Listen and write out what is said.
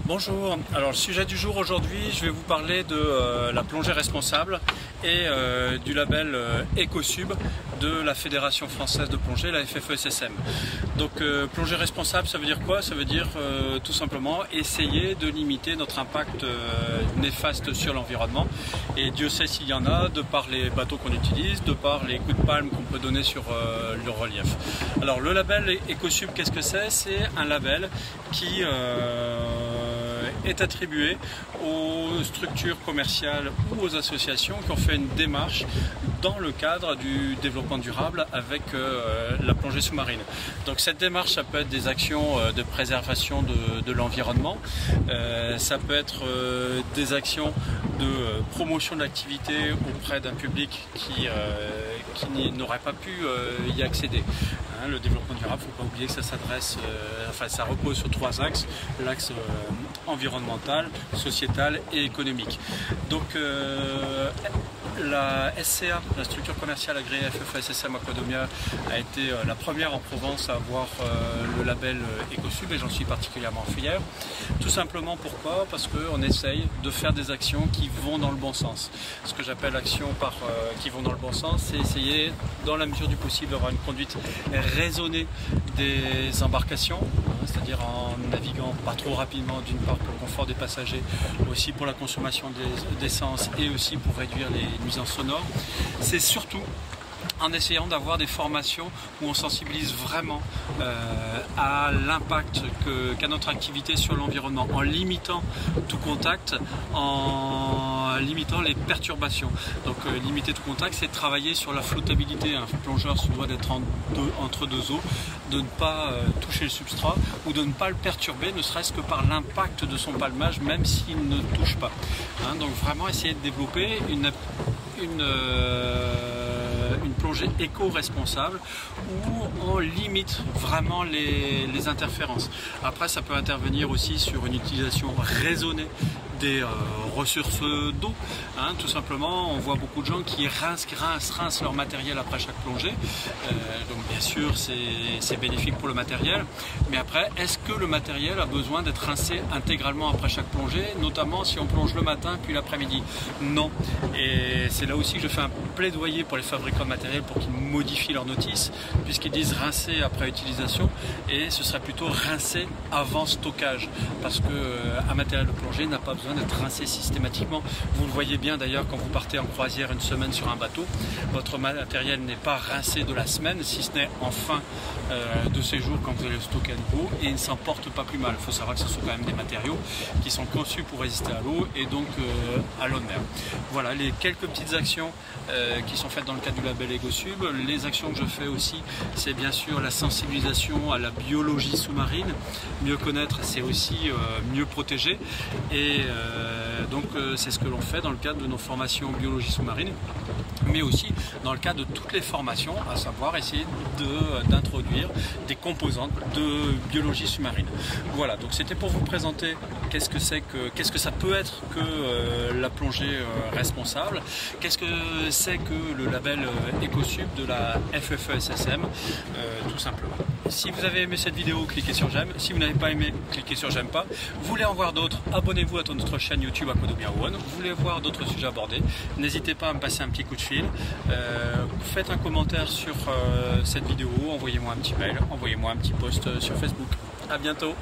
Bonjour, alors le sujet du jour aujourd'hui, je vais vous parler de la plongée responsable et du label Ecosub de la Fédération Française de Plongée, la FFESSM. Donc plongée responsable, ça veut dire quoi? Ça veut dire tout simplement essayer de limiter notre impact néfaste sur l'environnement. Et Dieu sait s'il y en a, de par les bateaux qu'on utilise, de par les coups de palme qu'on peut donner sur le relief. Alors le label Ecosub, qu'est-ce que c'est? C'est un label qui est attribué aux structures commerciales ou aux associations qui ont fait une démarche dans le cadre du développement durable avec la plongée sous-marine. Donc cette démarche, ça peut être des actions de préservation de l'environnement, ça peut être des actions de promotion de l'activité auprès d'un public qui n'aurait pas pu y accéder. Le développement durable, il ne faut pas oublier que ça s'adresse, ça repose sur trois axes, l'axe environnemental, sociétal et économique. Donc la SCA, la structure commerciale agréée FFESSM Aquadomia, a été la première en Provence à avoir le label Ecosub et j'en suis particulièrement fier. Tout simplement pourquoi? Parce qu'on essaye de faire des actions qui vont dans le bon sens. Ce que j'appelle actions qui vont dans le bon sens, c'est essayer dans la mesure du possible d'avoir une conduite raisonnée des embarcations, c'est-à-dire en naviguant pas trop rapidement, d'une part pour le confort des passagers, mais aussi pour la consommation d'essence et aussi pour réduire les nuisances sonores. C'est surtout en essayant d'avoir des formations où on sensibilise vraiment à l'impact qu'a notre activité sur l'environnement, en limitant tout contact, en limitant les perturbations. Donc limiter tout contact, c'est travailler sur la flottabilité. Un plongeur se doit d'être entre deux eaux, de ne pas toucher le substrat ou de ne pas le perturber, ne serait-ce que par l'impact de son palmage, même s'il ne touche pas. Donc vraiment essayer de développer une plongée éco-responsable où on limite vraiment les interférences. Après, ça peut intervenir aussi sur une utilisation raisonnée des ressources d'eau. Tout simplement, on voit beaucoup de gens qui rincent leur matériel après chaque plongée. Donc bien sûr, c'est bénéfique pour le matériel. Mais après, est-ce que le matériel a besoin d'être rincé intégralement après chaque plongée, notamment si on plonge le matin puis l'après-midi? Non. Et c'est là aussi que je fais un plaidoyer pour les fabricants de matériel pour qu'ils modifient leur notice, puisqu'ils disent rincer après utilisation, et ce serait plutôt rincer avant stockage, parce qu'un matériel de plongée n'a pas besoin d'être rincé systématiquement. Vous le voyez bien d'ailleurs quand vous partez en croisière une semaine sur un bateau, votre matériel n'est pas rincé de la semaine, si ce n'est en fin de séjour quand vous allez le stocker à nouveau, et il ne s'en porte pas plus mal. Il faut savoir que ce sont quand même des matériaux qui sont conçus pour résister à l'eau et donc à l'eau de mer. Voilà les quelques petites actions qui sont faites dans le cadre du label Ecosub. Les actions que je fais aussi, c'est bien sûr la sensibilisation à la biologie sous-marine. Mieux connaître, c'est aussi mieux protéger. Et donc c'est ce que l'on fait dans le cadre de nos formations en biologie sous-marine, mais aussi dans le cadre de toutes les formations, à savoir essayer d'introduire des composantes de biologie sous-marine. Voilà, donc c'était pour vous présenter qu'est-ce que ça peut être que la plongée responsable, qu'est-ce que c'est que le label Ecosub de la FFESSM, tout simplement. Si vous avez aimé cette vidéo, cliquez sur j'aime. Si vous n'avez pas aimé, cliquez sur j'aime pas. Vous voulez en voir d'autres, abonnez-vous à notre chaîne YouTube Aquadomia One. Vous voulez voir d'autres sujets abordés, n'hésitez pas à me passer un petit coup de fil. Faites un commentaire sur cette vidéo, envoyez-moi un petit mail, envoyez-moi un petit post sur Facebook. À bientôt.